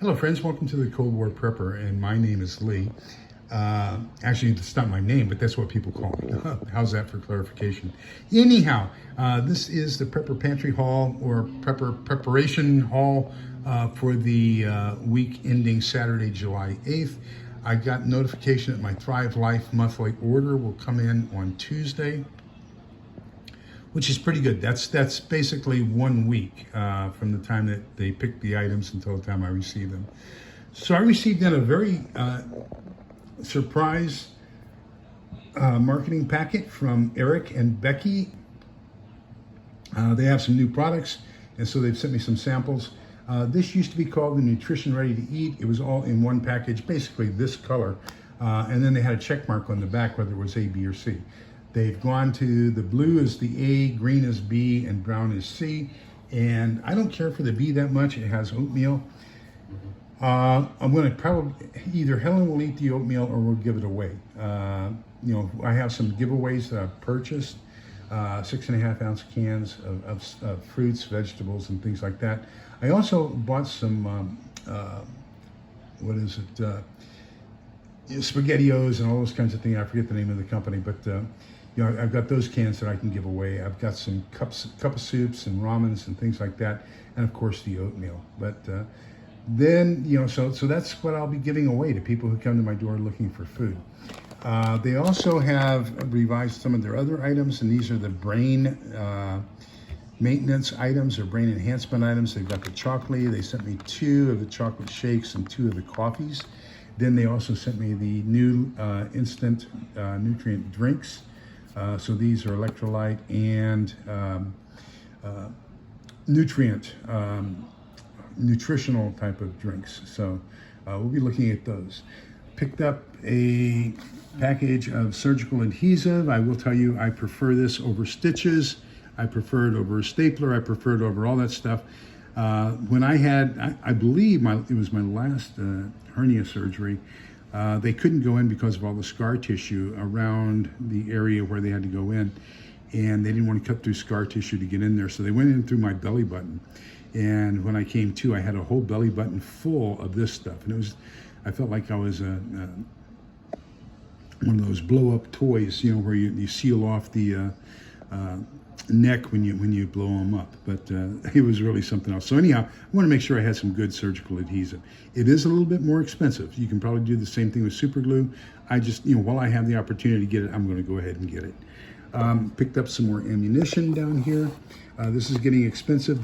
Hello friends, welcome to the Cold War Prepper, and my name is Lee. Actually, it's not my name, but that's what people call me. How's that for clarification? Anyhow, this is the Prepper Pantry Haul, or Prepper Preparation Haul for the week ending Saturday, July 8th. I got notification that my Thrive Life monthly order will come in on Tuesday, which is pretty good. That's basically 1 week from the time that they pick the items until the time I receive them. So I received in a very surprise marketing packet from Eric and Becky. They have some new products, and so they've sent me some samples. This used to be called the Nutrition Ready to Eat. It was all in one package, basically this color, and then they had a check mark on the back whether it was A, B, or C. They've gone to the blue is the A, green is B, and brown is C. And I don't care for the B that much. It has oatmeal. I'm going to probably, either Helen will eat the oatmeal or we'll give it away. I have some giveaways that I've purchased. 6.5 ounce cans of fruits, vegetables, and things like that. I also bought some, SpaghettiOs and all those kinds of things. I forget the name of the company, but I've got those cans that I can give away. I've got some cup of soups and ramens and things like that, and of course the oatmeal. But then so that's what I'll be giving away to people who come to my door looking for food. They also have revised some of their other items, and these are the brain maintenance items or brain enhancement items. They've got the chocolate. They sent me 2 of the chocolate shakes and 2 of the coffees. Then they also sent me the new instant nutrient drinks. So these are electrolyte and nutritional type of drinks. So we'll be looking at those. Picked up a package of surgical adhesive. I will tell you, I prefer this over stitches. I prefer it over a stapler. I prefer it over all that stuff. When I had, I believe it was my last hernia surgery, they couldn't go in because of all the scar tissue around the area where they had to go in, and they didn't want to cut through scar tissue to get in there, so they went in through my belly button. And when I came to, I had a whole belly button full of this stuff, and I felt like I was one of those blow-up toys, where you seal off the neck when you blow them up. But it was really something else. So anyhow, I want to make sure I had some good surgical adhesive. It is a little bit more expensive. You can probably do the same thing with super glue. I just, while I have the opportunity to get it, I'm going to go ahead and get it. Picked up some more ammunition down here. This is getting expensive.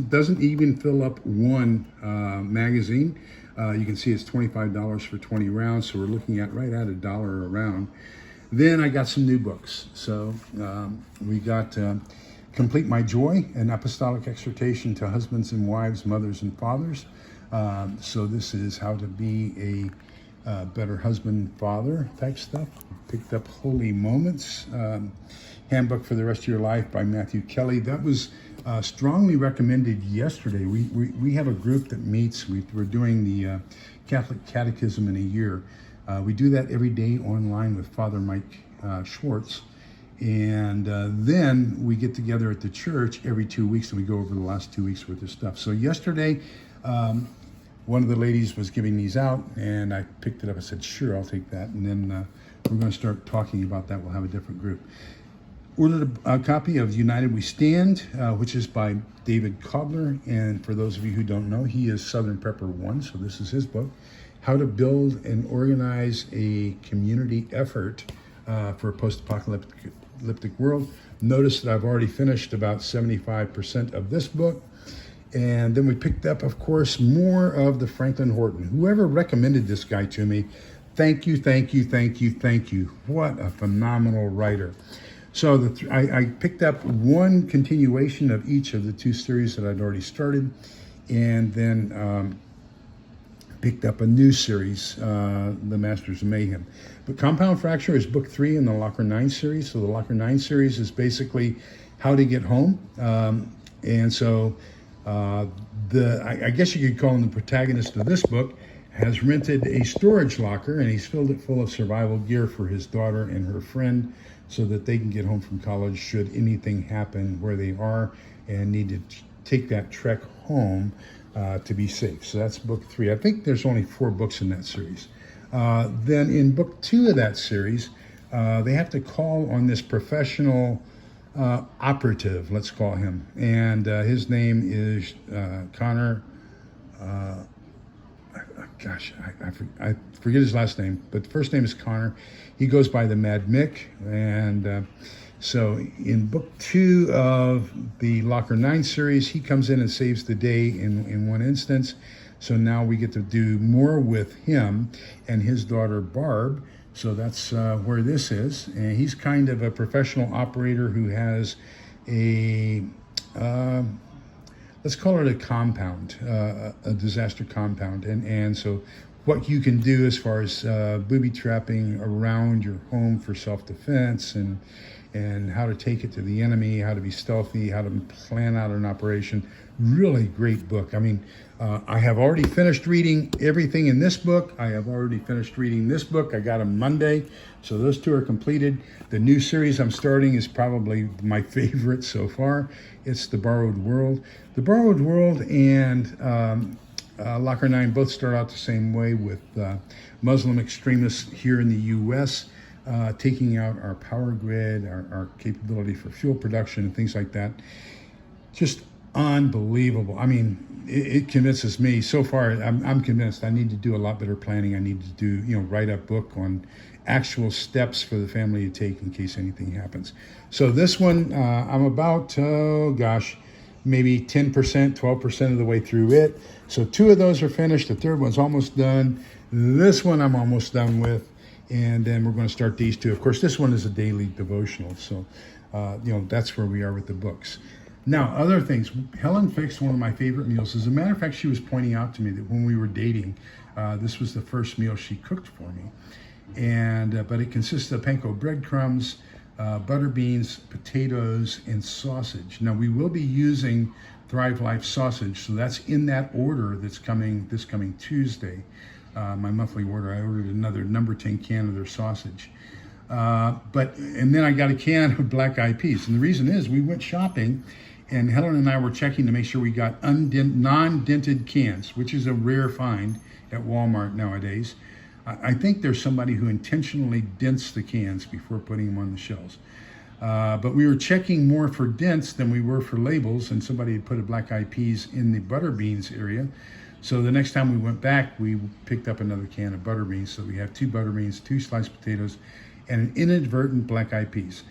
Doesn't even fill up one magazine. You can see it's $25 for 20 rounds, so we're looking at right at $1 a round. Then I got some new books. So we got Complete My Joy, an apostolic exhortation to husbands and wives, mothers and fathers. So this is how to be a better husband, father type stuff. Picked up Holy Moments, Handbook for the Rest of Your Life by Matthew Kelly. That was strongly recommended yesterday. We have a group that meets. We're doing the Catholic Catechism in a year. We do that every day online with Father Mike Schwartz. And then we get together at the church every 2 weeks, and we go over the last 2 weeks worth of stuff. So yesterday, one of the ladies was giving these out, and I picked it up. I said, sure, I'll take that. And then we're going to start talking about that. We'll have a different group. Ordered a copy of United We Stand, which is by David Cobbler. And for those of you who don't know, he is Southern Prepper 1, so this is his book. How to build and organize a community effort for a post-apocalyptic world. Notice that I've already finished about 75% of this book. And then we picked up, of course, more of the Franklin Horton. Whoever recommended this guy to me, thank you, thank you, thank you, thank you. What a phenomenal writer. So I picked up one continuation of each of the 2 series that I'd already started, and then picked up a new series, The Masters of Mayhem. But Compound Fracture is book 3 in the Locker 9 series. So the Locker 9 series is basically how to get home. And so I guess you could call him the protagonist of this book, has rented a storage locker, and he's filled it full of survival gear for his daughter and her friend so that they can get home from college should anything happen where they are and need to take that trek home. to be safe. So that's book 3. I think there's only 4 books in that series. Then in book 2 of that series, they have to call on this professional operative, let's call him. And his name is Connor. I forget his last name, but the first name is Connor. He goes by the Mad Mick. And so in book 2 of the Locker 9 series, he comes in and saves the day in one instance. So now we get to do more with him and his daughter Barb. So that's where this is. And he's kind of a professional operator who has a, let's call it a compound, a disaster compound. And so what you can do as far as booby trapping around your home for self-defense and how to take it to the enemy, how to be stealthy, how to plan out an operation. Really great book. I mean, I have already finished reading everything in this book. I have already finished reading this book. I got them Monday, so those 2 are completed. The new series I'm starting is probably my favorite so far. It's The Borrowed World. The Borrowed World and Locker 9 both start out the same way, with Muslim extremists here in the U.S. Taking out our power grid, our capability for fuel production and things like that. Just unbelievable. I mean, it convinces me. So far, I'm convinced I need to do a lot better planning. I need to do, write a book on actual steps for the family to take in case anything happens. So this one, I'm about, maybe 10%, 12% of the way through it. So 2 of those are finished. The 3rd one's almost done. This one I'm almost done with. And then we're going to start these 2. Of course, this one is a daily devotional. So, that's where we are with the books. Now, other things. Helen fixed one of my favorite meals. As a matter of fact, she was pointing out to me that when we were dating, this was the first meal she cooked for me. And but it consists of panko breadcrumbs, butter beans, potatoes, and sausage. Now, we will be using Thrive Life sausage, so that's in that order that's coming this coming Tuesday. My monthly order, I ordered another number 10 can of their sausage. And then I got a can of black eyed peas. And the reason is we went shopping, and Helen and I were checking to make sure we got non-dented cans, which is a rare find at Walmart nowadays. I think there's somebody who intentionally dents the cans before putting them on the shelves. But we were checking more for dents than we were for labels, and somebody had put a black eyed peas in the butter beans area. So the next time we went back, we picked up another can of butter beans. So we have 2 butter beans, 2 sliced potatoes, and an inadvertent black eyed peas.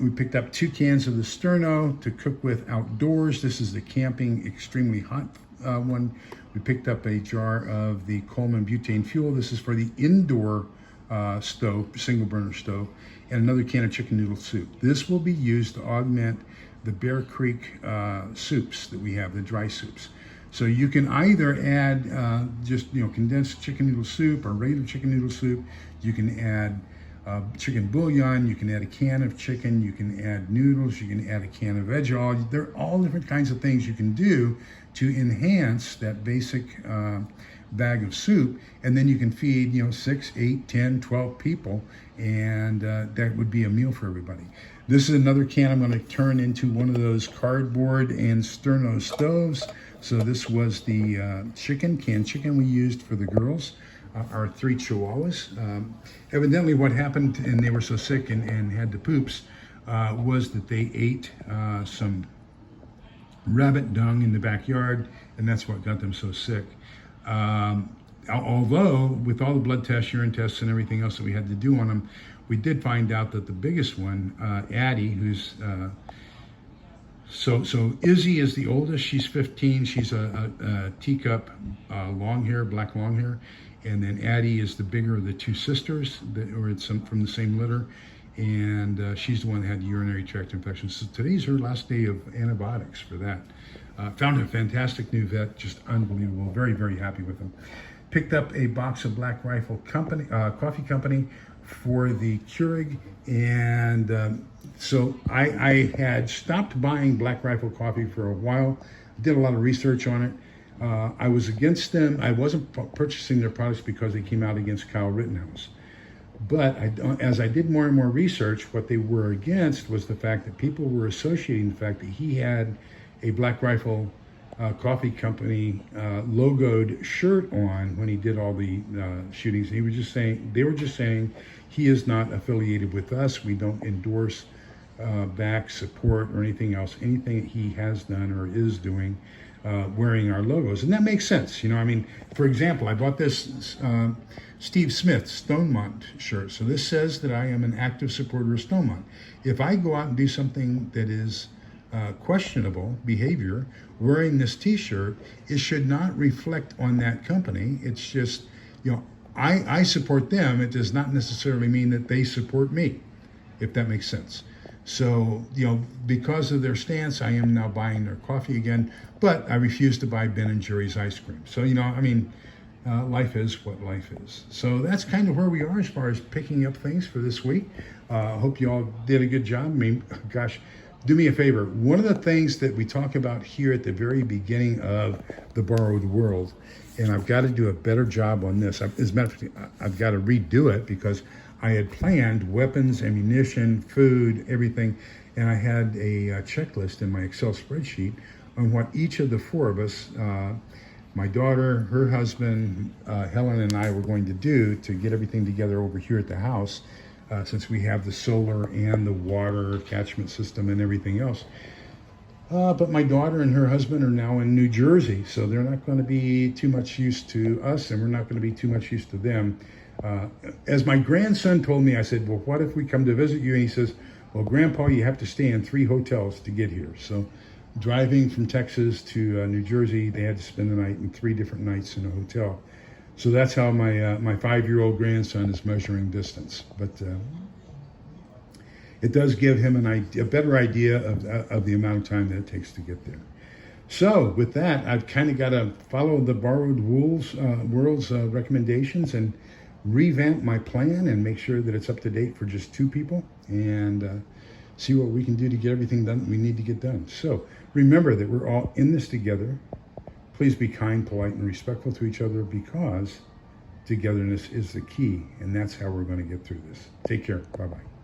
We picked up 2 cans of the Sterno to cook with outdoors. This is the camping extremely hot one. We picked up a jar of the Coleman butane fuel. This is for the indoor stove, single burner stove, and another can of chicken noodle soup. This will be used to augment the Bear Creek soups that we have, the dry soups. So you can either add condensed chicken noodle soup or regular chicken noodle soup. You can add chicken bouillon. You can add a can of chicken. You can add noodles. You can add a can of veg oil. There are all different kinds of things you can do to enhance that basic bag of soup. And then you can feed 6, 8, 10, 12 people, and that would be a meal for everybody. This is another can I'm going to turn into one of those cardboard and Sterno stoves. So this was the canned chicken we used for the girls, our 3 chihuahuas. Evidently what happened, and they were so sick and had the poops, was that they ate some rabbit dung in the backyard, and that's what got them so sick. Although, with all the blood tests, urine tests, and everything else that we had to do on them, we did find out that the biggest one, Addie, who's So Izzy is the oldest. She's 15. She's a teacup, long hair, black long hair. And then Addie is the bigger of the 2 sisters, from the same litter. And she's the one that had urinary tract infection. So today's her last day of antibiotics for that. Found a fantastic new vet, just unbelievable. Very, very happy with them. Picked up a box of Black Rifle Coffee Company for the Keurig, and so I had stopped buying Black Rifle coffee for a while. Did a lot of research on it. I was against them. I wasn't purchasing their products because they came out against Kyle Rittenhouse. But as I did more and more research, what they were against was the fact that people were associating the fact that he had a Black Rifle coffee company logoed shirt on when he did all the shootings. He was just saying, they were just saying, he is not affiliated with us. We don't endorse, back, support, or anything else. Anything that he has done or is doing, wearing our logos, and that makes sense. You know, I mean, for example, I bought this Steve Smith Stonemont shirt. So this says that I am an active supporter of Stonemont. If I go out and do something that is questionable behavior, wearing this t-shirt, it should not reflect on that company. It's just, you know, I support them. It does not necessarily mean that they support me, if that makes sense. So, you know, because of their stance, I am now buying their coffee again, but I refuse to buy Ben & Jerry's ice cream. So, you know, I mean, life is what life is. So that's kind of where we are as far as picking up things for this week. I hope you all did a good job. I mean, gosh, do me a favor. One of the things that we talk about here at the very beginning of The Borrowed World, and I've got to do a better job on this. As a matter of fact, I've got to redo it because I had planned weapons, ammunition, food, everything, and I had a checklist in my Excel spreadsheet on what each of the four of us, my daughter, her husband, Helen, and I were going to do to get everything together over here at the house, since we have the solar and the water catchment system and everything else. But my daughter and her husband are now in New Jersey, so they're not going to be too much use to us, and we're not going to be too much use to them. As my grandson told me, I said, well, what if we come to visit you? And he says, well, Grandpa, you have to stay in 3 hotels to get here. So driving from Texas to New Jersey, they had to spend the night in 3 different nights in a hotel. So that's how my 5-year-old grandson is measuring distance. But it does give him a better idea of the amount of time that it takes to get there. So with that, I've kind of got to follow the Borrowed World's recommendations and revamp my plan and make sure that it's up to date for just 2 people, and see what we can do to get everything done that we need to get done. So remember that we're all in this together. Please be kind, polite, and respectful to each other, because togetherness is the key, and that's how we're going to get through this. Take care. Bye-bye.